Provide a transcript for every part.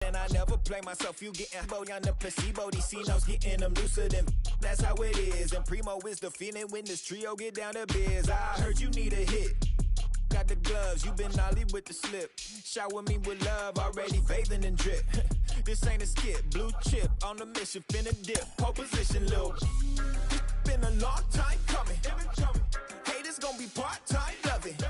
and I never play myself. You getting on the placebo, these C-notes getting them looser than. That's how it is, and Primo is the feeling when this trio get down to biz. I heard you need a hit. Got the gloves, you been ollie with the slip. Shower me with love, already bathing in drip. This ain't a skip, blue chip on the mission, finna dip. Pole position, lil'. It's been a long time coming. Haters gon' be part-time, love it.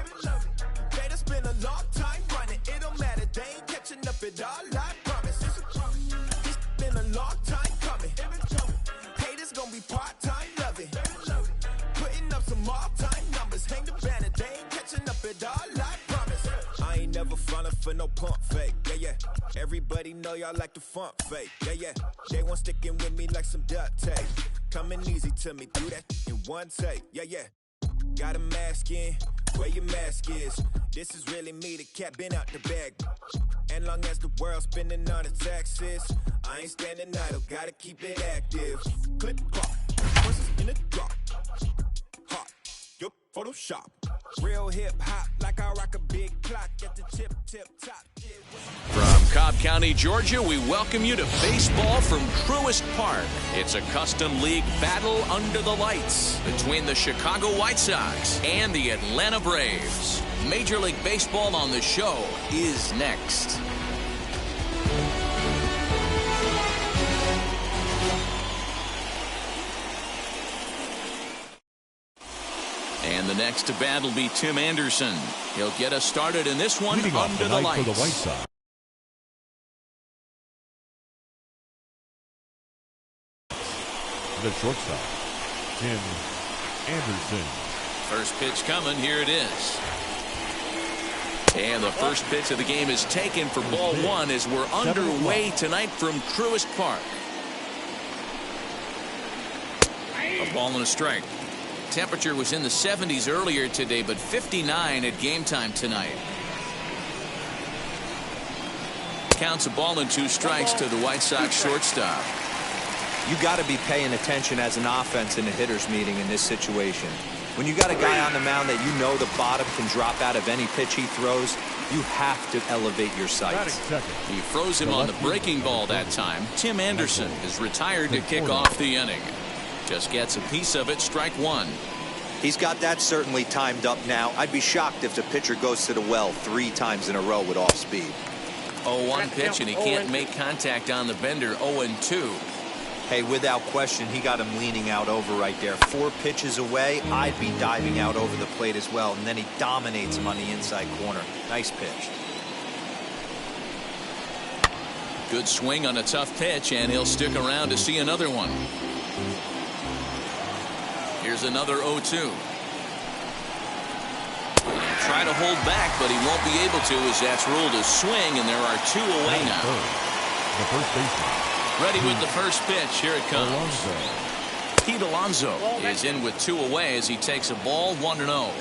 Haters been a long time running. It don't matter, they ain't catching up at all, I promise. It's been a long time coming. Haters gon' be part-time, love it. Putting up some all-time numbers. Hang the banner, they ain't catching up at all, I promise. I ain't never frontin' for no pump fake, yeah. Everybody know y'all like the funk fake, yeah. They want sticking with me like some duct tape. Coming easy to me, do that in one take, yeah. Got a mask in, where your mask is. This is really me, the cat been out the bag. And long as the world's spending on the taxes, I ain't standing idle, gotta keep it active. Clip clock, voices in the drop. Hot, yup, Photoshop. Real hip hop, like I rock a big clock at the tip top. From Cobb County, Georgia, we welcome you to baseball from Truist Park. It's a custom league battle under the lights between the Chicago White Sox and the Atlanta Braves. Major League Baseball on the show is next. And the next to bat will be Tim Anderson. He'll get us started in this one under the lights. For the White Sox. The shortstop, Tim Anderson. First pitch coming. Here it is. And the first pitch of the game is taken for ball one as we're underway tonight from Truist Park. A ball and a strike. Temperature was in the 70s earlier today, but 59 at game time tonight. Counts a ball and 2 strikes to the White Sox shortstop. You got to be paying attention as an offense in a hitter's meeting in this situation. When you got a guy on the mound that you know the bottom can drop out of any pitch he throws, you have to elevate your sights. He froze him on the breaking ball that time. Tim Anderson is retired to kick off the inning. Just gets a piece of it, strike one. He's got that certainly timed up now. I'd be shocked if the pitcher goes to the well 3 times in a row with off speed. 0-1 pitch, and he can't make contact on the bender. 0-2. Hey, without question, he got him leaning out over right there. 4 pitches away, I'd be diving out over the plate as well, and then he dominates him on the inside corner. Nice pitch. Good swing on a tough pitch, and he'll stick around to see another one. Here's another 0-2. Try to hold back, but he won't be able to as that's ruled a swing, and there are 2 away now. The first baseman. Ready with the first pitch. Here it comes. Pete Alonso is in with 2 away as he takes a ball 1-0.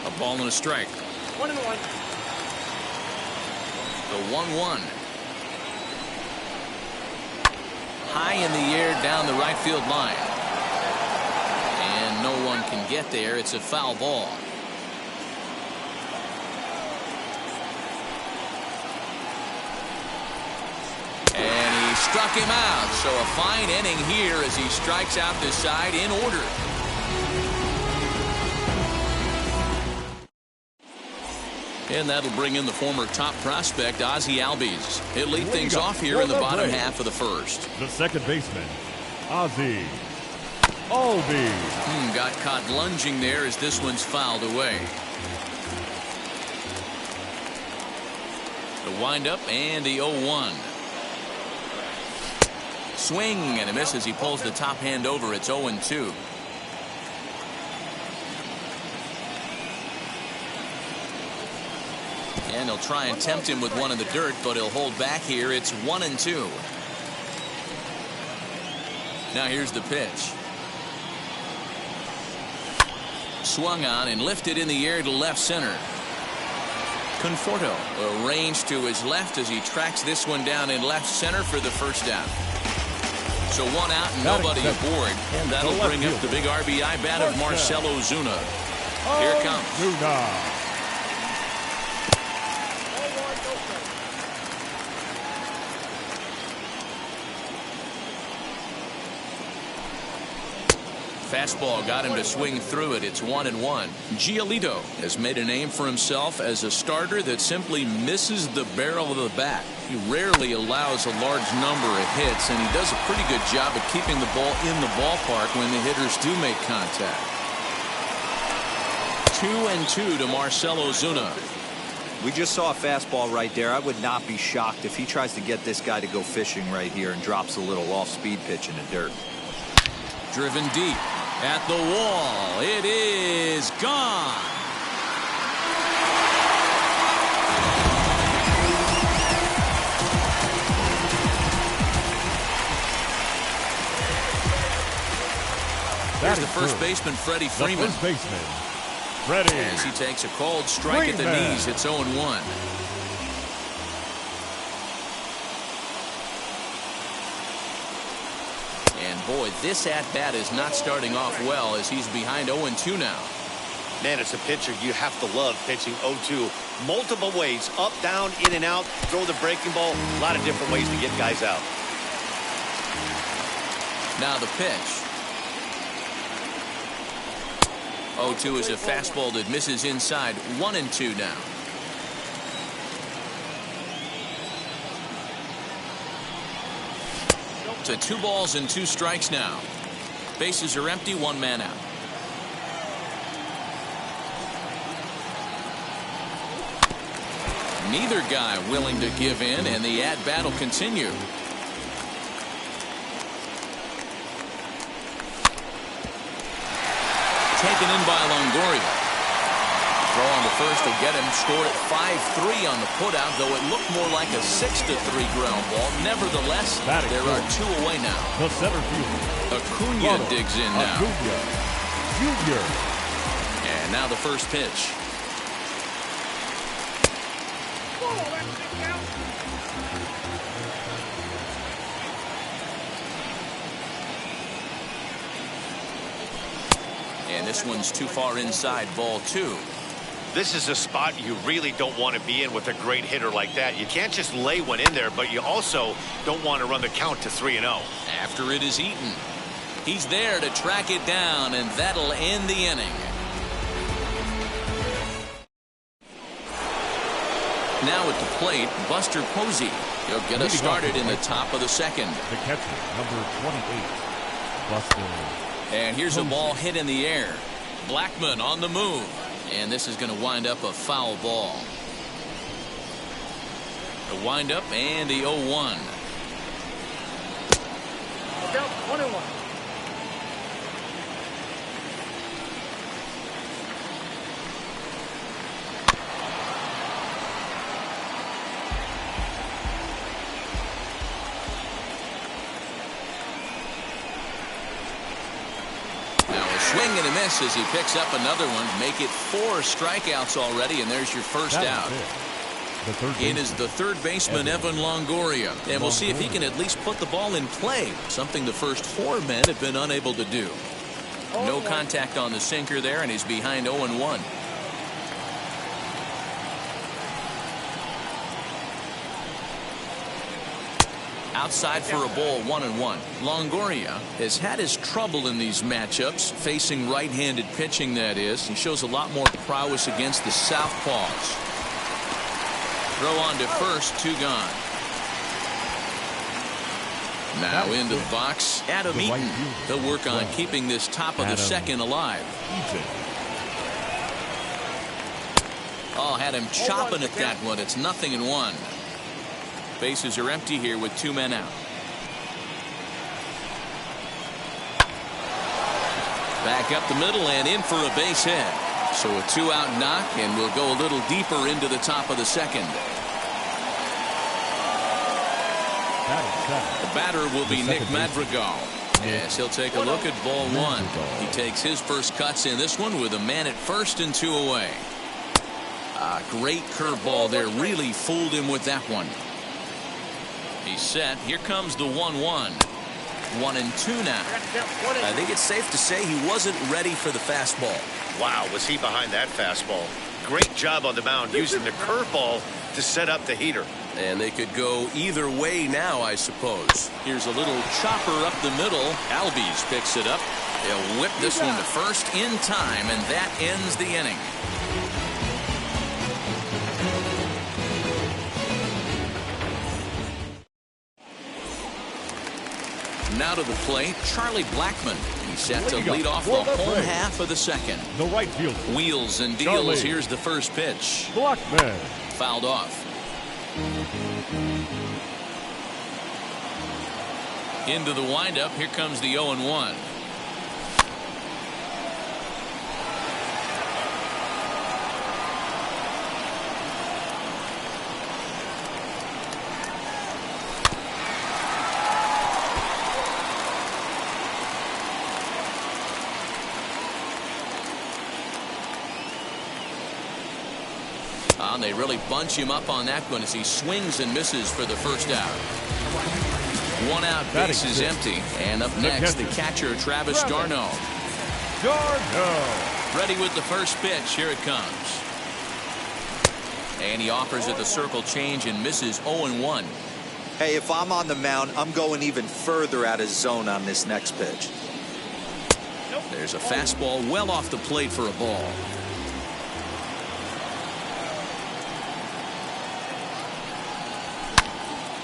A ball and a strike. 1-1. The 1-1. High in the air down the right field line. And no one can get there. It's a foul ball. And he struck him out. So a fine inning here as he strikes out the side in order. And that'll bring in the former top prospect, Ozzie Albies. He'll lead things off here in the bottom half of the first. The second baseman, Ozzie Albies. Got caught lunging there as this one's fouled away. The windup and the 0-1. Swing and a miss as he pulls the top hand over. It's 0-2. And he'll try and tempt him with one in the dirt, but he'll hold back here. It's 1-2. Now here's the pitch. Swung on and lifted in the air to left center. Conforto arranged to his left as he tracks this one down in left center for the first out. So 1 out and nobody aboard. And that'll bring up the big RBI bat of Marcell Ozuna. Here it comes. Fastball got him to swing through it. It's 1-1. Giolito has made a name for himself as a starter that simply misses the barrel of the bat. He rarely allows a large number of hits, and he does a pretty good job of keeping the ball in the ballpark when the hitters do make contact. 2-2 to Marcell Ozuna. We just saw a fastball right there. I would not be shocked if he tries to get this guy to go fishing right here and drops a little off-speed pitch in the dirt. Driven deep at the wall. It is gone. There's the first baseman, Freddie Freeman. The first baseman, Freddie. As he takes a called strike at the knees, it's 0-1. And boy, this at-bat is not starting off well as he's behind 0-2 now. Man, it's a pitcher you have to love pitching 0-2. Multiple ways, up, down, in and out, throw the breaking ball. A lot of different ways to get guys out. Now the pitch. 0-2 is a fastball that misses inside. 1-2 now. To 2 balls and 2 strikes now. Bases are empty, 1 man out. Neither guy willing to give in, and the at-bat will continue. Taken in by Longoria. Throw on the first will get him. Scored at 5-3 on the putout, though it looked more like a 6-3 ground ball. Nevertheless, there are 2 away now. The center fielder, Acuna digs in now. Acuna Jr. And now the first pitch. And this one's too far inside, ball 2. This is a spot you really don't want to be in with a great hitter like that. You can't just lay one in there, but you also don't want to run the count to 3-0. After it is eaten, he's there to track it down, and that'll end the inning. Now at the plate, Buster Posey. He'll get us started in the top of the second. The catcher, number 28, Buster. And here's a ball hit in the air. Blackmon on the move. And this is going to wind up a foul ball. The wind up and the 0-1. Look out, 1-1. Swing and a miss as he picks up another one. Make it 4 strikeouts already, and there's your first out. In is the third baseman, Evan Longoria. And we'll see if he can at least put the ball in play, something the first 4 men have been unable to do. No contact on the sinker there, and he's behind 0-1. Outside for a ball, 1-1. Longoria has had his trouble in these matchups, facing right-handed pitching, that is. He shows a lot more prowess against the southpaws. Throw on to first, 2 gone. Now into the box, Adam Eaton. He'll work on keeping this top of the second alive. Oh, had him chopping at that one. It's 0-1. Bases are empty here with 2 men out. Back up the middle and in for a base hit. So a 2-out knock, and we'll go a little deeper into the top of the second. The batter will be Nick Madrigal. Yes, he'll take a look at ball 1. He takes his first cuts in this one with a man at first and 2 away. Great curveball there. Really fooled him with that one. He's set. Here comes the 1-1. 1-2 now. I think it's safe to say he wasn't ready for the fastball. Wow, was he behind that fastball? Great job on the mound using the curveball to set up the heater. And they could go either way now, I suppose. Here's a little chopper up the middle. Albies picks it up. He'll whip this one to first in time, and that ends the inning. Now to the plate, Charlie Blackmon. He's set to lead off the home half of the second. The right fielder. Wheels and deals. Charlie. Here's the first pitch. Blackmon. Fouled off. Into the windup. Here comes the 0-1. They really bunch him up on that one as he swings and misses for the first out. One out, base is empty. And up next, the catcher, Travis d'Arnaud. Ready with the first pitch. Here it comes. And he offers it the circle change and misses 0-1. Hey, if I'm on the mound, I'm going even further out of zone on this next pitch. There's a fastball well off the plate for a ball.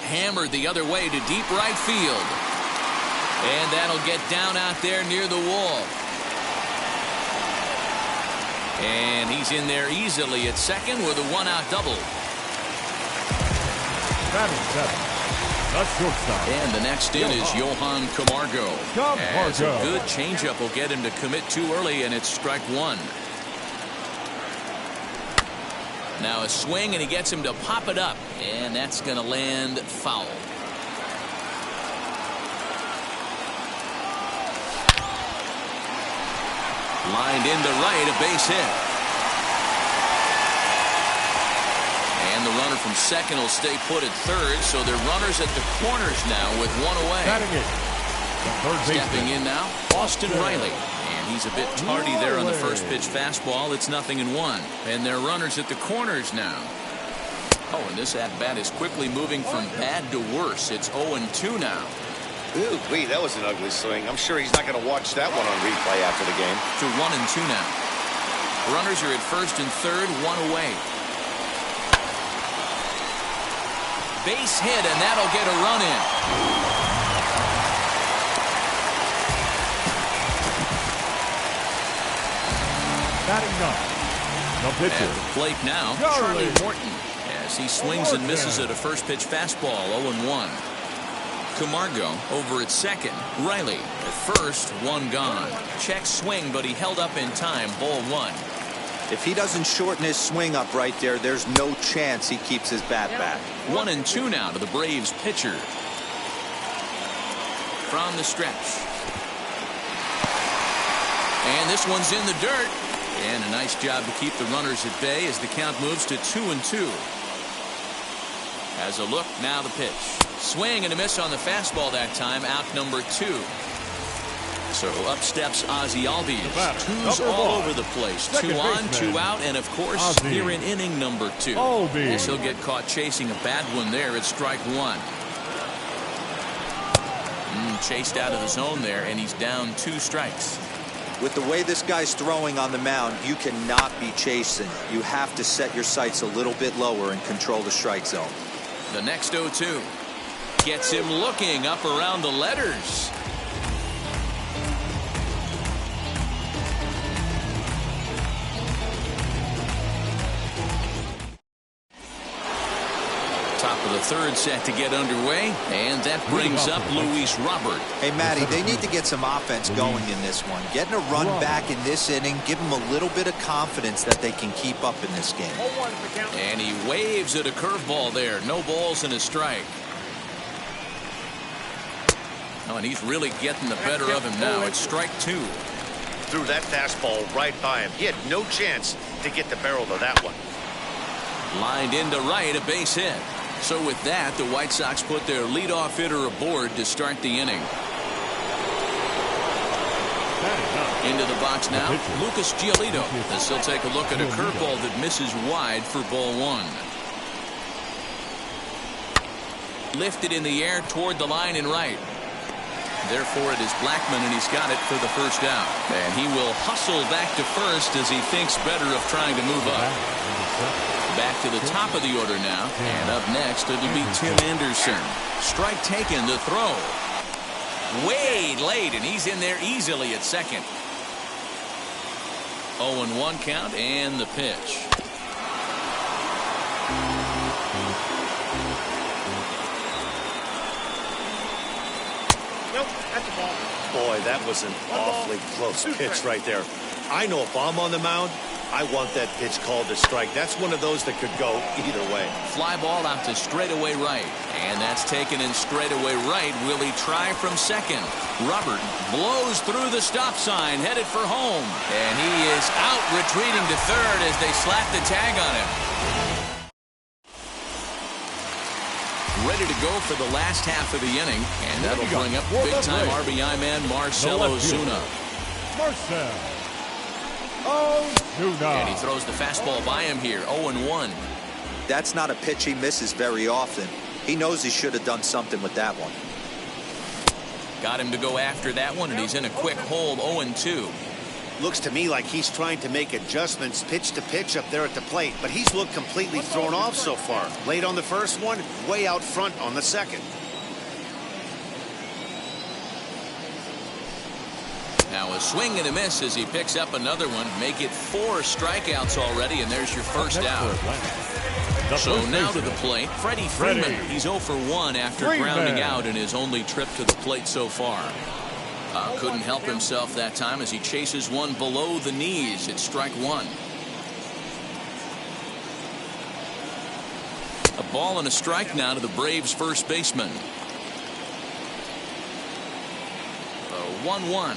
Hammered the other way to deep right field. And that'll get down out there near the wall. And he's in there easily at second with a one-out double. And the next in is Johan Camargo. As a good changeup will get him to commit too early, and it's strike one. Now a swing, and he gets him to pop it up, and that's going to land foul. Lined into right, a base hit. And the runner from second will stay put at third, so they're runners at the corners now with one away. Stepping in now, Austin Riley. He's a bit tardy there on the first pitch fastball. It's 0-1. And they're runners at the corners now. Oh, and this at-bat is quickly moving from bad to worse. It's 0-2 now. Ooh, wait, that was an ugly swing. I'm sure he's not going to watch that one on replay after the game. To 1-2 now. Runners are at first and third, one away. Base hit, and that'll get a run in. At the plate now, Charlie Morton, as he swings and misses at a first pitch fastball, 0-1. Camargo over at second. Riley at first, one gone. Check swing, but he held up in time. Ball one. If he doesn't shorten his swing up right there, there's no chance he keeps his bat back. 1-2 now to the Braves pitcher. From the stretch. And this one's in the dirt. And a nice job to keep the runners at bay as the count moves to 2-2. Has a look, now the pitch. Swing and a miss on the fastball that time, out number 2. So up steps Ozzie Albies. Twos all over the place. 2 on, 2 out, and of course, here in inning number 2. Yes, he'll get caught chasing a bad one there at strike 1. Chased out of the zone there, and he's down 2 strikes. With the way this guy's throwing on the mound, you cannot be chasing. You have to set your sights a little bit lower and control the strike zone. The next 0-2 gets him looking up around the letters. Top of the third set to get underway, and that brings up Luis Robert. Hey, Matty, they need to get some offense going in this one. Getting a run back in this inning, give them a little bit of confidence that they can keep up in this game. And he waves at a curveball there. No balls and a strike. Oh, and he's really getting the better of him now. It's strike 2. Threw that fastball right by him. He had no chance to get the barrel of that one. Lined into right, a base hit. So with that, the White Sox put their leadoff hitter aboard to start the inning. Into the box now, Lucas Giolito, as he'll take a look at a curveball that misses wide for ball one. Lifted in the air toward the line and right. Therefore, it is Blackmon, and he's got it for the first out. And he will hustle back to first as he thinks better of trying to move up. Back to the top of the order now. And up next, it'll be Tim Anderson. Strike taken, the throw. Way late, and he's in there easily at second. 0-1 count, and the pitch. Nope, that's a ball. Boy, that was an awfully close pitch right there. I know if I'm on the mound, I want that pitch called a strike. That's one of those that could go either way. Fly ball out to straightaway right. And that's taken in straightaway right. Will he try from second? Robert blows through the stop sign, headed for home. And he is out, retreating to third as they slap the tag on him. Ready to go for the last half of the inning. And that'll bring up big-time RBI man Marcell Ozuna. Marcell Ozuna. And he throws the fastball by him here, 0-1. That's not a pitch he misses very often. He knows he should have done something with that one. Got him to go after that one, and he's in a quick hole, 0-2. Looks to me like he's trying to make adjustments pitch to pitch up there at the plate, but he's looked completely thrown off so far. Late on the first one, way out front on the second. Now a swing and a miss as he picks up another one. Make it 4 strikeouts already, and there's your first out. So now to the plate, Freddie Freeman. He's 0 for 1 after grounding out in his only trip to the plate so far. Couldn't help himself that time as he chases one below the knees. It's strike one. A ball and a strike now to the Braves first baseman. 1-1.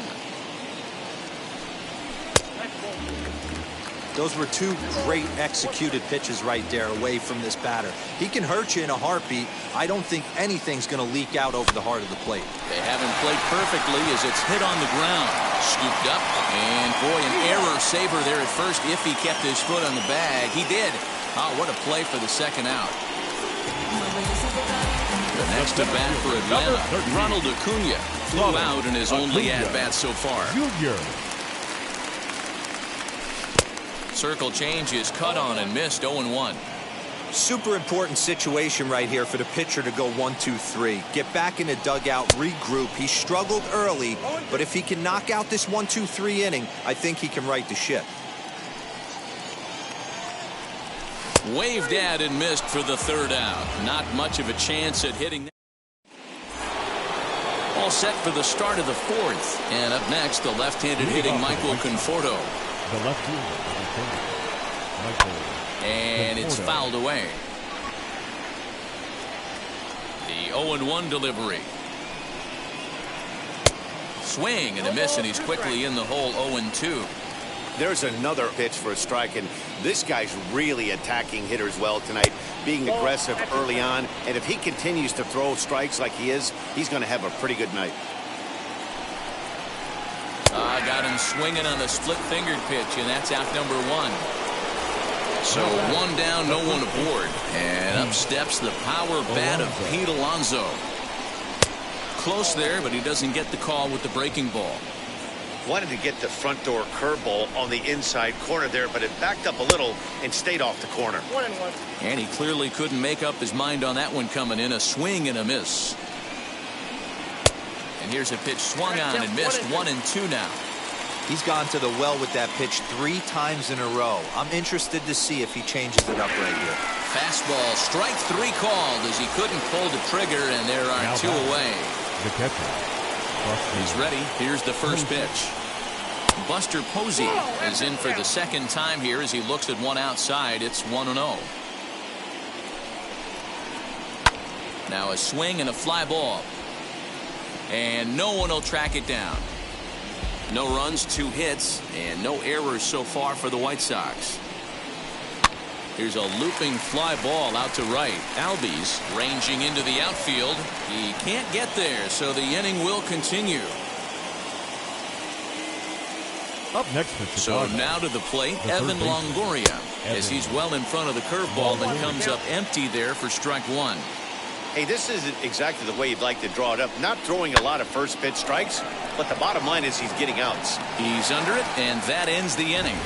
Those were 2 great executed pitches right there away from this batter. He can hurt you in a heartbeat. I don't think anything's going to leak out over the heart of the plate. They haven't played perfectly as it's hit on the ground. Scooped up. And boy, an error saver there at first if he kept his foot on the bag. He did. Oh, what a play for the second out. The next at bat for Atlanta, Ronald Acuna. Flew out in his only at-bat so far. Circle change is cut on and missed, 0-1. Super important situation right here for the pitcher to go 1-2-3. Get back in the dugout, regroup. He struggled early, but if he can knock out this 1-2-3 inning, I think he can right the ship. Waved at and missed for the third out. Not much of a chance at hitting. All set for the start of the fourth. And up next, the left-handed hitting Michael Conforto. The left-hander. And it's fouled away. The 0-1 delivery. Swing and a miss, and he's quickly in the hole, 0-2. There's another pitch for a strike, and this guy's really attacking hitters well tonight, being aggressive early on. And if he continues to throw strikes like he is, he's going to have a pretty good night. Got him swinging on the split-fingered pitch, and that's out number 1. So 1 down, no one aboard. And up steps the power bat of Pete Alonso. Close there, but he doesn't get the call with the breaking ball. Wanted to get the front door curveball on the inside corner there, but it backed up a little and stayed off the corner. 1-1. And he clearly couldn't make up his mind on that one coming in. A swing and a miss. And here's a pitch swung on and missed, 1-2 now. He's gone to the well with that pitch 3 times in a row. I'm interested to see if he changes it up right here. Fastball, strike 3 called as he couldn't pull the trigger, and there are 2 away. The catcher. He's ready. Here's the first pitch. Buster Posey is in for the second time here as he looks at one outside. It's 1-0. Now a swing and a fly ball. And no one will track it down. No runs, 2 hits, and no errors so far for the White Sox. Here's a looping fly ball out to right. Albies ranging into the outfield. He can't get there, so the inning will continue. Up next for So Chicago. now to the plate, The Evan third baseman. Longoria, as Evan. he's well in front of the curveball and comes up empty there for strike one. Hey, this isn't exactly the way you'd like to draw it up. Not throwing a lot of first pitch strikes, but the bottom line is he's getting outs. He's under it, and that ends the inning.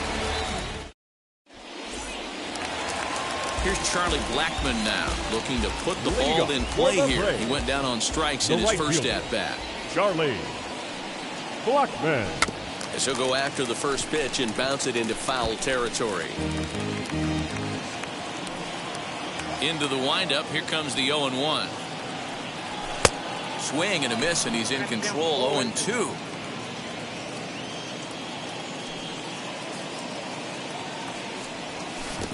Here's Charlie Blackmon now, looking to put the ball in play here. He went down on strikes in his first at-bat. Charlie Blackmon. As he'll go after the first pitch and bounce it into foul territory. Into the windup. Here comes the 0-1. Swing and a miss, and he's in control. 0-2.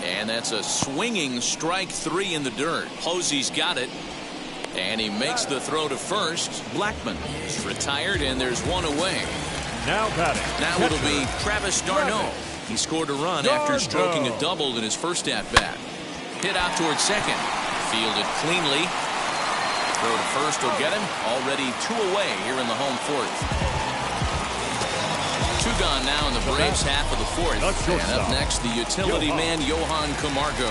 And that's a swinging strike three in the dirt. Posey's got it. And he makes the throw to first. Blackmon is retired, and there's one away. Now batting. Now it'll be Travis d'Arnaud. He scored a run after stroking a double in his first at-bat. Hit out towards second. Fielded cleanly. Throw to first will get him. Already two away here in the home fourth. Two gone now in the Braves half of the fourth. And up next, the utility man, Johan Camargo.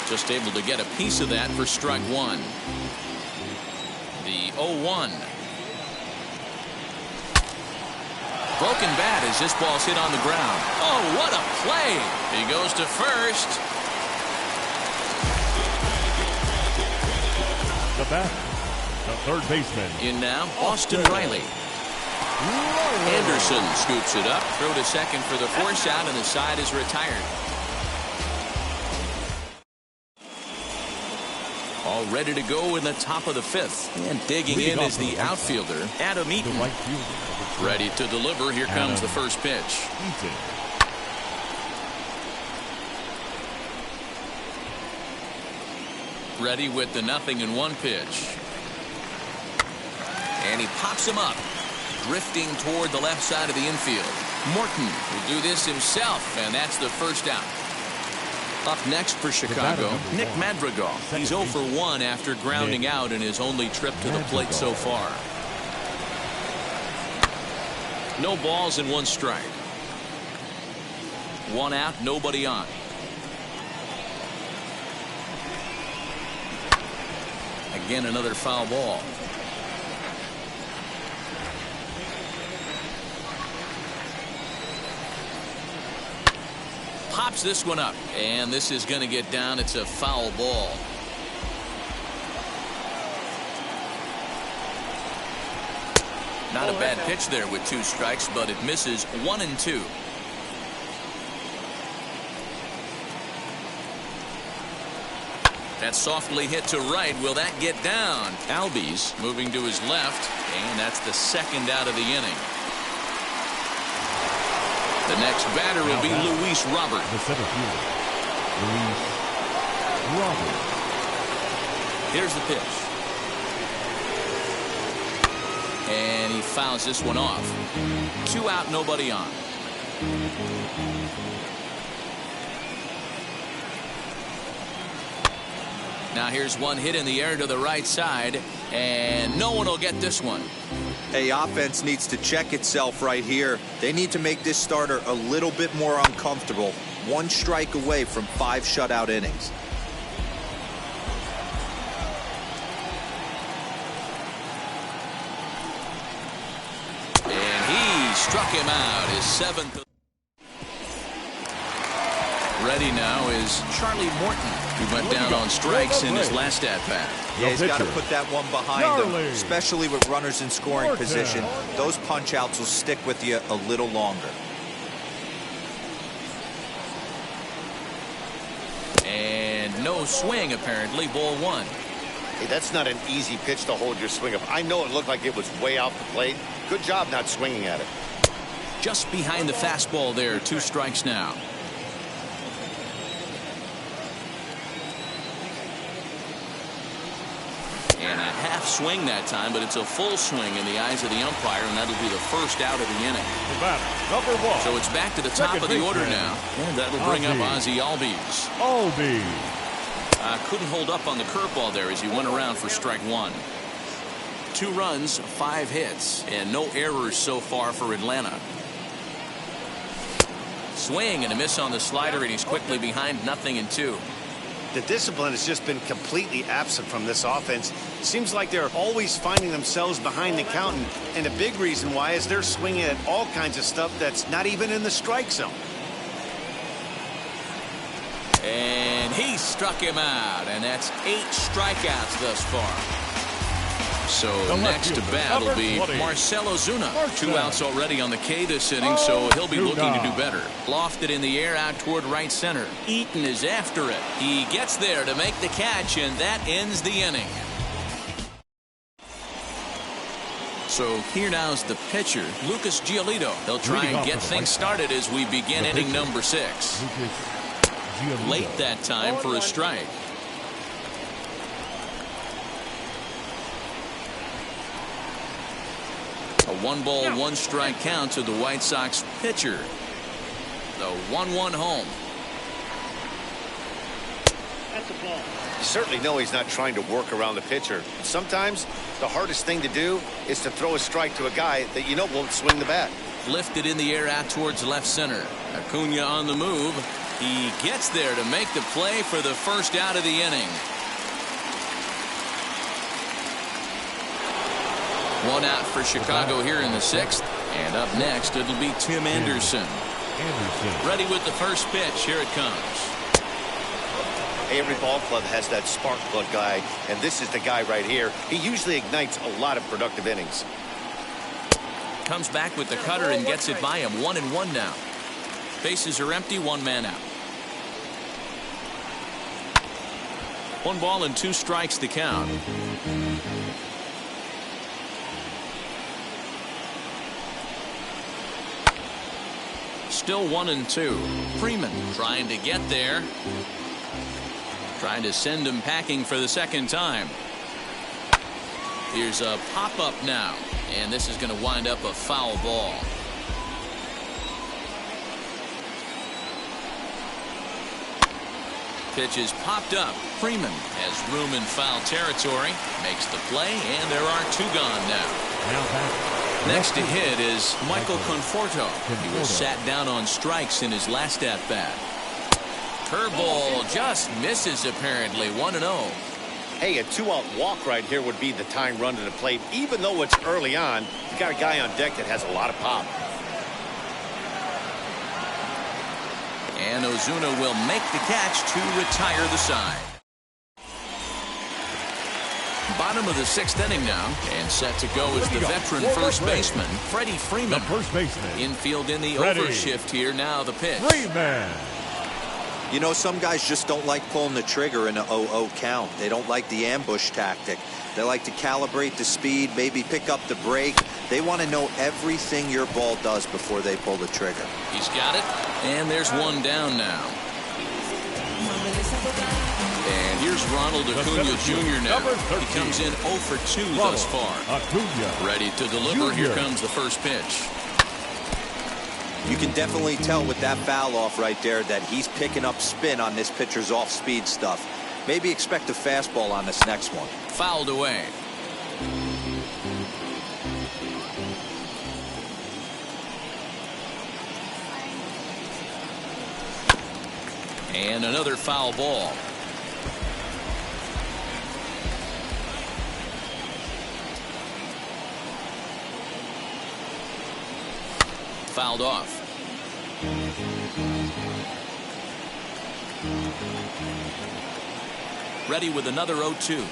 Just able to get a piece of that for strike one. The 0-1. Broken bat as this ball's hit on the ground. Oh, what a play. He goes to first. The bat, the third baseman. In now, Austin Riley. Anderson scoops it up. Throw to second for the force out, and the side is retired. All ready to go in the top of the fifth. And digging in is the outfielder, Adam Eaton. Ready to deliver. Here comes the first pitch. Ready with the 0-1 pitch. And he pops him up. Drifting toward the left side of the infield. Morton will do this himself, and that's the first out. Up next for Chicago, Nick Madrigal. He's 0 for 1 after grounding out in his only trip to the plate so far. No balls and one strike. One out, nobody on. Again, another foul ball. Pops this one up, and this is going to get down. It's a foul ball. Not a bad pitch there with two strikes, but it misses. 1-2. That's softly hit to right. Will that get down? Albies moving to his left, and that's the second out of the inning. The next batter will be Luis Robert. The center fielder, Luis Robert. Here's the pitch. And he fouls this one off. 2 out, nobody on. Now here's one hit in the air to the right side, and no one will get this one. Hey, offense needs to check itself right here. They need to make this starter a little bit more uncomfortable. 1 strike away from 5 shutout innings. And he struck him out, his 7th. Ready now is Charlie Morton, who went down on strikes in his last at-bat. Yeah, he's got to put that one behind him, especially with runners in scoring position. Those punch-outs will stick with you a little longer. And no swing, apparently. Ball 1. Hey, that's not an easy pitch to hold your swing of. I know it looked like it was way off the plate. Good job not swinging at it. Just behind the fastball there. 2 strikes now. And a half swing that time, but it's a full swing in the eyes of the umpire, and that'll be the first out of the inning. The batter, number 1. So it's back to the top of the order now, and that'll bring up Ozzie Albies. Albies. Couldn't hold up on the curveball there as he went around for strike 1. 2 runs, 5 hits, and no errors so far for Atlanta. Swing and a miss on the slider, and he's quickly behind 0-2. The discipline has just been completely absent from this offense. It seems like they're always finding themselves behind the count, and a big reason why is they're swinging at all kinds of stuff that's not even in the strike zone. And he struck him out, and that's 8 strikeouts thus far. So next to bat will be Marcell Ozuna. 2 outs already on the K this inning, so he'll be looking to do better. Lofted in the air out toward right center. Eaton is after it. He gets there to make the catch, and that ends the inning. So here now's the pitcher, Lucas Giolito. He'll try and get things started as we begin inning number 6. Late that time for a strike. A 1-ball, 1-strike count to the White Sox pitcher. The 1-1 home. That's a ball. You certainly know he's not trying to work around the pitcher. Sometimes the hardest thing to do is to throw a strike to a guy that you know won't swing the bat. Lifted in the air out towards left center. Acuna on the move. He gets there to make the play for the first out of the inning. 1 out for Chicago here in the 6th. And up next, it'll be Tim Anderson. Ready with the first pitch. Here it comes. Every ball club has that spark plug guy, and this is the guy right here. He usually ignites a lot of productive innings. Comes back with the cutter and gets it by him. 1-1 now. Bases are empty. 1 man out. 1 ball and 2 strikes to count. Still 1-2. Freeman trying to get there. Trying to send him packing for the second time. Here's a pop-up now. And this is going to wind up a foul ball. Pitch is popped up. Freeman has room in foul territory. Makes the play, and there are 2 gone now. Next to hit is Michael Conforto. He was sat down on strikes in his last at-bat. Curveball just misses apparently. 1-0. Hey, a 2-out walk right here would be the tying run to the plate. Even though it's early on, you got a guy on deck that has a lot of pop. And Ozuna will make the catch to retire the side. Bottom of the 6th inning now, and set to go is the veteran first baseman, Freddie Freeman. The first baseman. Infield in the overshift here. Now the pitch. Freeman. You know, some guys just don't like pulling the trigger in an 0-0 count. They don't like the ambush tactic. They like to calibrate the speed, maybe pick up the brake. They want to know everything your ball does before they pull the trigger. He's got it, and there's 1 down now. And here's Ronald Acuna Jr. now. He comes in 0 for 2 thus far. Acuna. Ready to deliver. Here comes the first pitch. You can definitely tell with that foul off right there that he's picking up spin on this pitcher's off-speed stuff. Maybe expect a fastball on this next one. Fouled away. And another foul ball. Fouled off. Ready with another 0-2.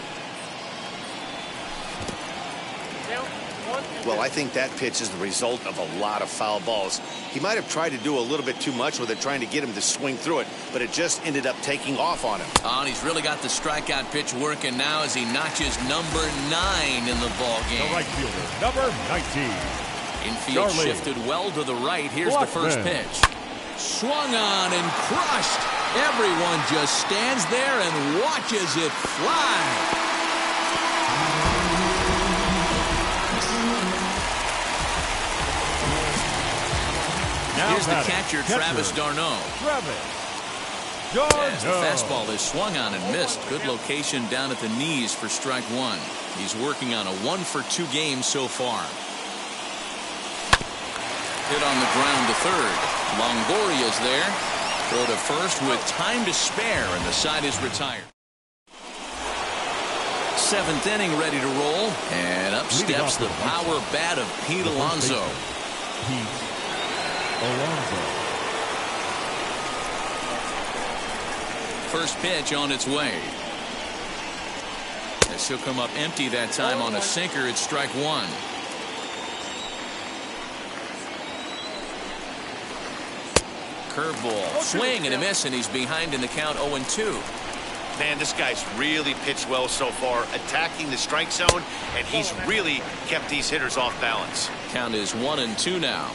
Well, I think that pitch is the result of a lot of foul balls. He might have tried to do a little bit too much with it, trying to get him to swing through it, but it just ended up taking off on him. Oh, and he's really got the strikeout pitch working now as he notches number 9 in the ball game. The right fielder, number 19. Infield Charlie shifted well to the right. Here's Blackman. the first pitch. Swung on and crushed. Everyone just stands there and watches it fly. Now Here's the batting, catcher, Travis d'Arnaud. Travis. As the fastball is swung on and missed. Good location down at the knees for strike one. He's working on a 1-for-2 game so far. Hit on the ground to third. Longoria's there. Throw to first with time to spare, and the side is retired. 7th inning ready to roll, and up steps the power bat of Pete Alonso. Pete Alonso. First pitch on its way. As he'll come up empty that time on a sinker, it's strike one. Curveball, swing and a miss, and he's behind in the count 0-2. Man, this guy's really pitched well so far, attacking the strike zone, and he's really kept these hitters off balance. Count is 1-2 now.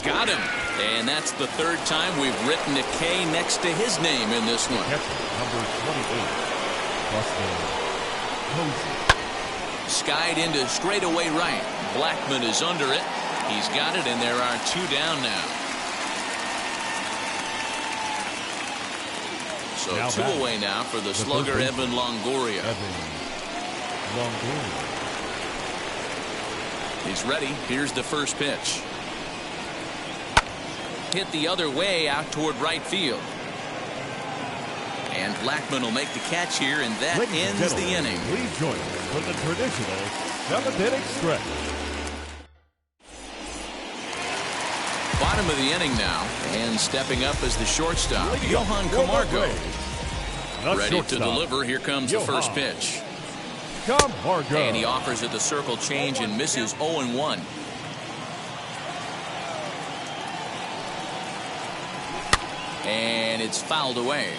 Got him. And that's the third time we've written a K next to his name in this one. Number 28, Buster Posey. Skied into straightaway right. Blackmon is under it. He's got it, and there are 2 down now. So now 2 away now for the slugger Evan Longoria. He's ready. Here's the first pitch. Hit the other way out toward right field. And Blackmon will make the catch here, and that ends the inning. Please join us for the traditional 7th-inning stretch. Bottom of the inning now, and stepping up as the shortstop, Johan Camargo. Ready to deliver. Here comes the first pitch. Camargo. And he offers it the circle change and misses 0-1. And it's fouled away.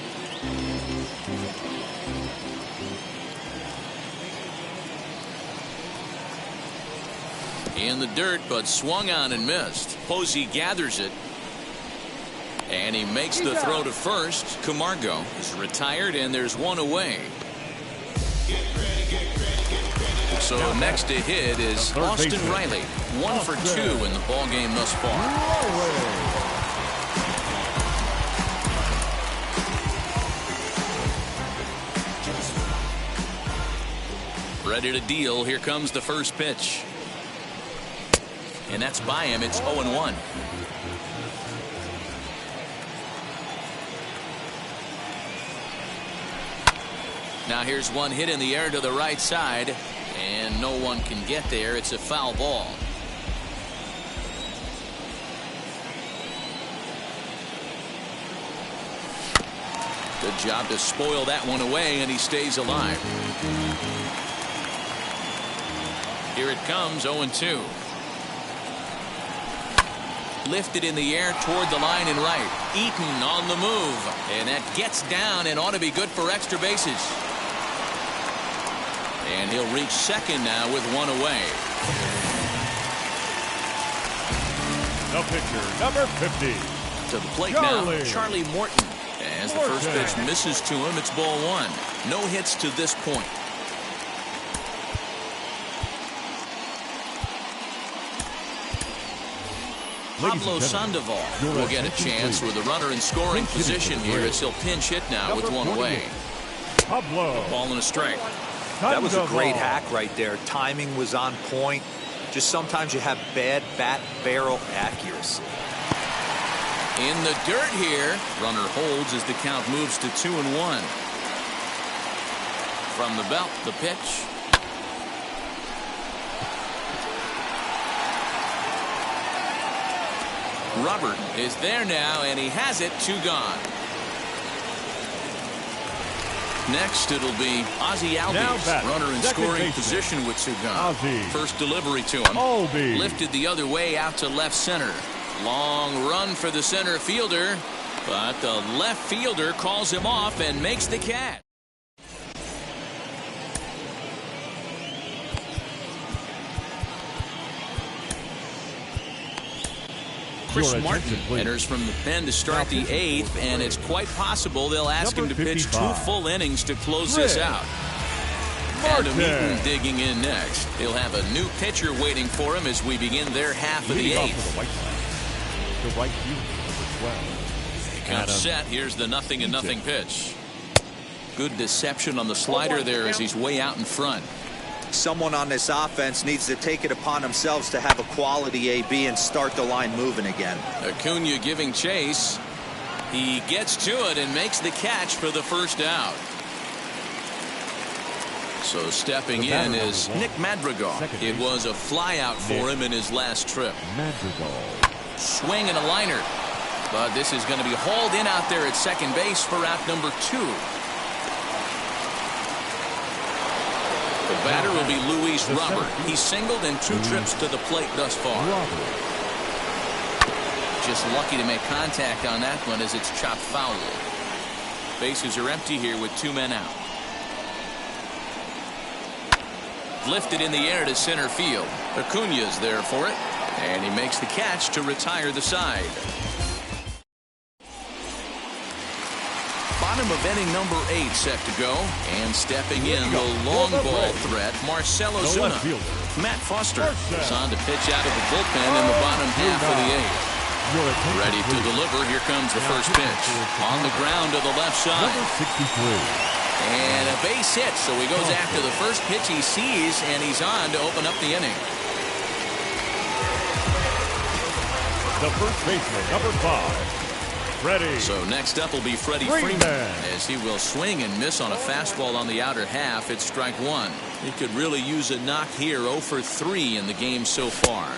In the dirt, but swung on and missed. Posey gathers it. And he makes the throw to first. Camargo is retired, and there's 1 away. So next to hit is Austin Riley. 1 for 2 in the ball game thus far. Ready to deal. Here comes the first pitch. And that's by him. It's 0-1. Now here's one hit in the air to the right side, and no one can get there. It's a foul ball. Good job to spoil that one away, and he stays alive. Here it comes, 0-2. Lifted in the air toward the line and right. Eaton on the move, and that gets down and ought to be good for extra bases. And he'll reach second now with 1 away. The pitcher, number 50. To the plate now, Charlie Morton. As the first pitch misses to him, it's ball 1. No hits to this point. Pablo Sandoval will get a chance with a runner in scoring position here as he'll pinch hit now with 1 away. Pablo. Ball and a strike. That was a great hack right there. Timing was on point. Just sometimes you have bad bat barrel accuracy. In the dirt here. Runner holds as the count moves to 2-1. From the belt, the pitch. Robert is there now, and he has it. 2 gone. Next, it'll be Ozzie Albies, runner in scoring position with 2 gone. First delivery to him. Lifted the other way out to left center. Long run for the center fielder, but the left fielder calls him off and makes the catch. Chris Martin enters from the pen to start the 8th, and it's quite possible they'll ask him to pitch 2 full innings to close this out. Adam Eaton digging in next. He'll have a new pitcher waiting for him as we begin their half of the 8th. The right fielder, number 12. He comes set. Here's the 0-0 pitch. Good deception on the slider there as he's way out in front. Someone on this offense needs to take it upon themselves to have a quality AB and start the line moving again. Acuna giving chase. He gets to it and makes the catch for the first out. So stepping in is Nick Madrigal. It was a fly out for him in his last trip. Madrigal. Swing and a liner. But this is going to be hauled in out there at second base for out number 2. The batter will be Luis Robert. He's singled in 2 trips to the plate thus far. Just lucky to make contact on that one as it's chopped foul. Bases are empty here with 2 men out. Lifted in the air to center field. Acuna's there for it, and he makes the catch to retire the side. Bottom of inning number 8 set to go, and stepping in the long ball threat, Marcell Ozuna. Matt Foster is on to pitch out of the bullpen in the bottom half of the 8th. Ready to deliver. Here comes the first pitch. On the ground to the left side. Number 63. And a base hit, so he goes after the first pitch he sees, and he's on to open up the inning. The first baseman, number 5. Freddie. So next up will be Freddie Freeman, as he will swing and miss on a fastball on the outer half. It's strike 1. He could really use a knock here. 0 for 3 in the game so far.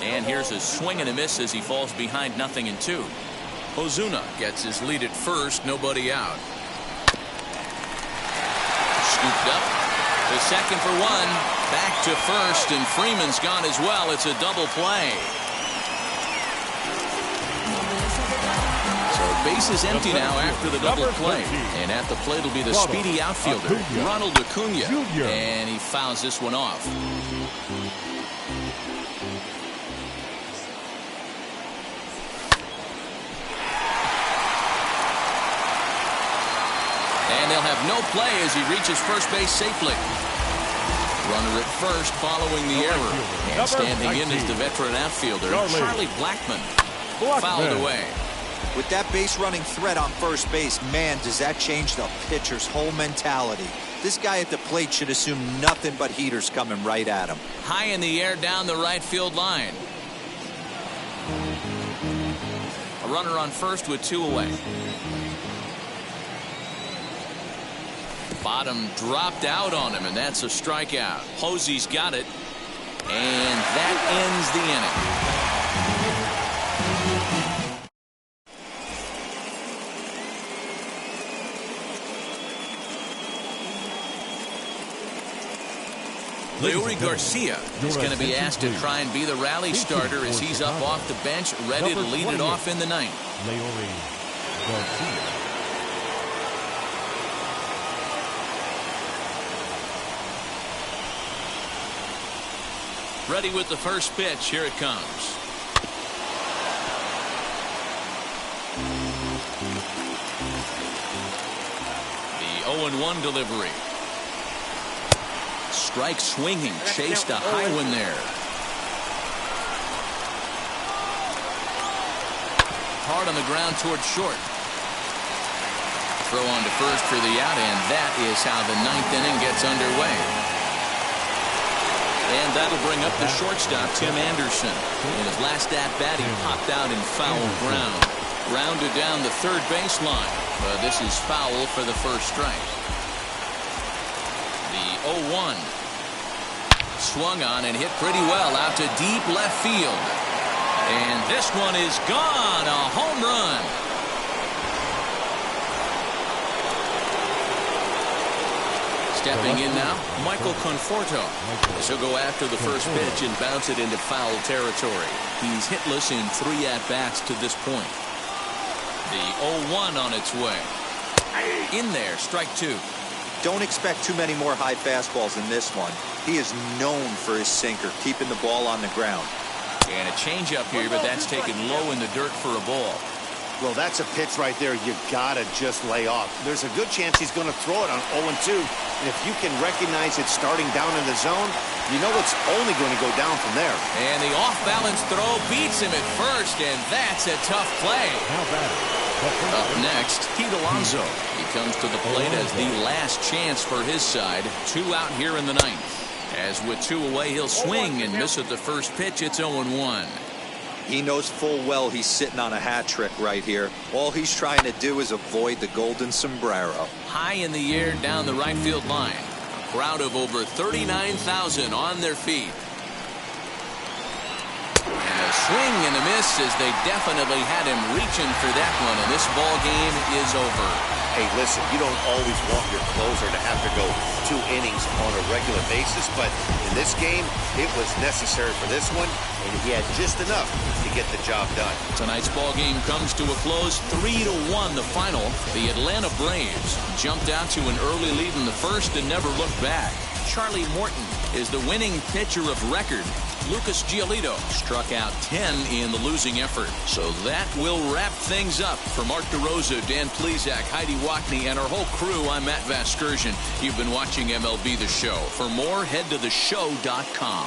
And here's a swing and a miss as he falls behind 0-2. Ozuna gets his lead at first, nobody out. Scooped up to second for 1. Back to first, and Freeman's gone as well. It's a double play. So base is empty now after the double play. And at the plate will be the speedy outfielder, Ronald Acuna. And he fouls this one off. And they'll have no play as he reaches first base safely. Runner at first following the error. And standing in is the veteran outfielder, Charlie Blackmon. Fouled away. With that base running threat on first base, man, does that change the pitcher's whole mentality. This guy at the plate should assume nothing but heaters coming right at him. High in the air down the right field line. A runner on first with 2 away. Bottom dropped out on him, and that's a strikeout. Posey's got it, and that ends the inning. Leury Garcia is going to be asked to try and be the rally starter as he's up off the bench, ready to lead it off in the 9th. Leury Garcia. Ready with the first pitch. Here it comes. The 0-1 delivery. Strike swinging. Chased a high one there. Hard on the ground towards short. Throw on to first for the out, and that is how the 9th inning gets underway. And that'll bring up the shortstop, Tim Anderson. In his last at-bat, he popped out in foul ground. Rounded down the third baseline. But this is foul for the first strike. The 0-1. Swung on and hit pretty well out to deep left field. And this one is gone. A home run. Stepping in now, Michael Conforto. He'll go after the first pitch and bounce it into foul territory. He's hitless in 3 at-bats to this point. The 0-1 on its way. In there, strike 2. Don't expect too many more high fastballs in this one. He is known for his sinker, keeping the ball on the ground. And a changeup here, but that's taken low in the dirt for a ball. Well, that's a pitch right there you gotta just lay off. There's a good chance he's going to throw it on 0-2. And if you can recognize it starting down in the zone, You know it's only going to go down from there. And the off-balance throw beats him at first, and that's a tough play. Now batting. Up next, Pete Alonso. He comes to the plate as the last chance for his side. 2 out here in the ninth. As with 2 away, he'll swing and miss at the first pitch. It's 0-1. He knows full well he's sitting on a hat trick right here. All he's trying to do is avoid the golden sombrero. High in the air down the right field line. A crowd of over 39,000 on their feet. And a swing and a miss as they definitely had him reaching for that one, and this ball game is over. Hey, listen, you don't always want your closer to have to go 2 innings on a regular basis, but in this game, it was necessary for this one, and he had just enough to get the job done. Tonight's ball game comes to a close, 3-1 the final. The Atlanta Braves jumped out to an early lead in the first and never looked back. Charlie Morton is the winning pitcher of record. Lucas Giolito struck out 10 in the losing effort. So that will wrap things up. For Mark DeRosa, Dan Plesac, Heidi Watney, and our whole crew, I'm Matt Vasgersian. You've been watching MLB The Show. For more, head to theshow.com.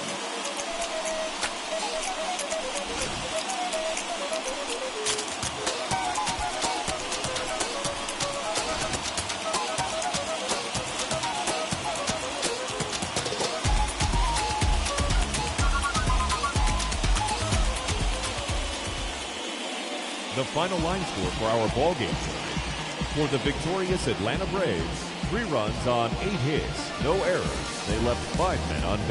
The final line score for our ball game tonight. For the victorious Atlanta Braves, 3 runs on 8 hits, no errors. They left 5 men on base.